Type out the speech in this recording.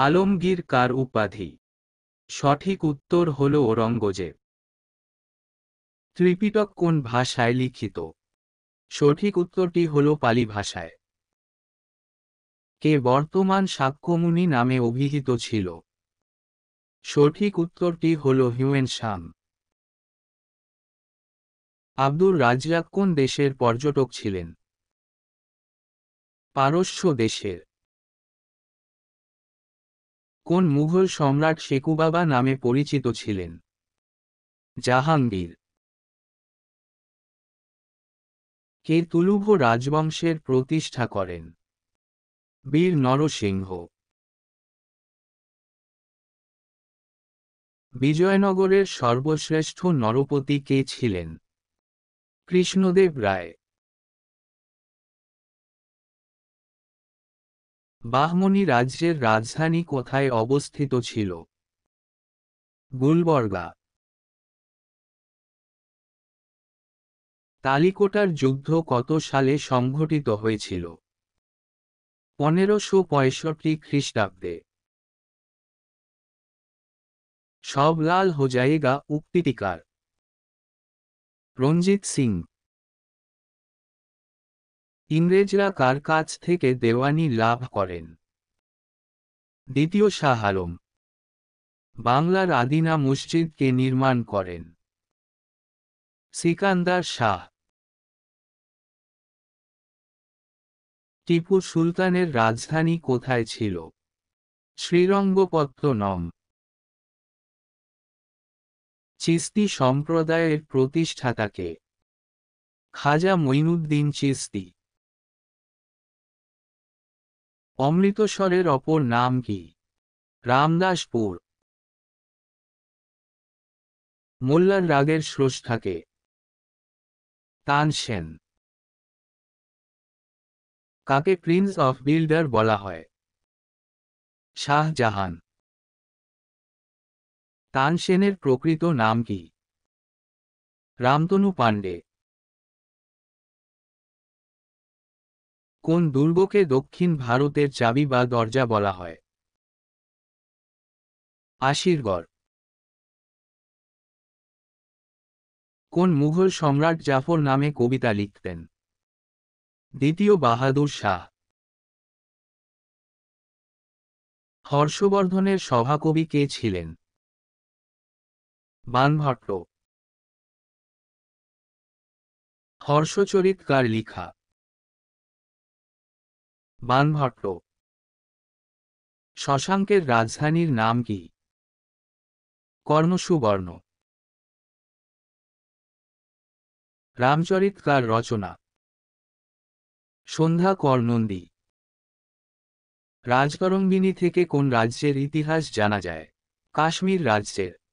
আলমগীর কার উপাধি? সঠিক উত্তর হল ঔরঙ্গজেব। ত্রিপিটক কোন ভাষায় লিখিত? সঠিক উত্তরটি হল পালি ভাষায়। কে বর্তমান শাক্যমুনি নামে অভিহিত ছিল? সঠিক উত্তরটি হল হিউয়েন সাং। আব্দুর রাজ্জাক কোন দেশের পর্যটক ছিলেন? পারস্য দেশের। কোন মুঘল সম্রাট শেকুবাবা নামে পরিচিত ছিলেন? জাহাঙ্গীর। কে তুলুভ রাজবংশের প্রতিষ্ঠা করেন? বীর নরসিংহ। বিজয়নগরের সর্বশ্রেষ্ঠ নরপতি কে ছিলেন? কৃষ্ণদেব রায়। বাহমনি রাজ্যের রাজধানী কোথায় অবস্থিত ছিল? গুলবর্গা। তালিকোটার যুদ্ধ কত সালে সংঘটিত হয়েছিল? 1565 খ্রিস্টাব্দে। সব লাল হো জায়েগা উক্তিটি কার? রঞ্জিত সিং। ইংরেজরা কার কাছ থেকে দেওয়ানি লাভ করেন? দ্বিতীয় শাহ আলম। বাংলার আদিনা মসজিদ কে নির্মাণ করেন? সিকান্দার শাহ। টিপু সুলতানের রাজধানী কোথায় ছিল? শ্রীরঙ্গপত্তনম। চিশতি সম্প্রদায়ের প্রতিষ্ঠাতা কে? খাজা মঈনুদ্দিন চিশতি। অমৃতসরের অপর নাম কি? রামদাসপুর। মোল্লার রাগের স্রষ্টা কে? তানসেন। কাকে প্রিন্স অফ বিল্ডার বলা হয়? শাহজাহান। তানসেনের প্রকৃত নাম কি? রামতনু পাণ্ডে। কোন দুর্গকে দক্ষিণ ভারতের চাবি বা দরজা বলা হয়? আশিরগড়। কোন মুঘল সম্রাট জাফর নামে কবিতা লিখতেন? দ্বিতীয় বাহাদুর শাহ। হর্ষবর্ধনের সভাকবি কে ছিলেন? বাণভট্ট। হর্ষচরিত কার লিখা? বাণভট্ট। শশাঙ্কের রাজধানীর নাম কি? কর্ণসুবর্ণ। রামচরিত কার রচনা? সন্ধ্যা কর্ণন্দী। রাজতরঙ্গিনী থেকে কোন রাজ্যের ইতিহাস জানা যায়? কাশ্মীর রাজ্যের।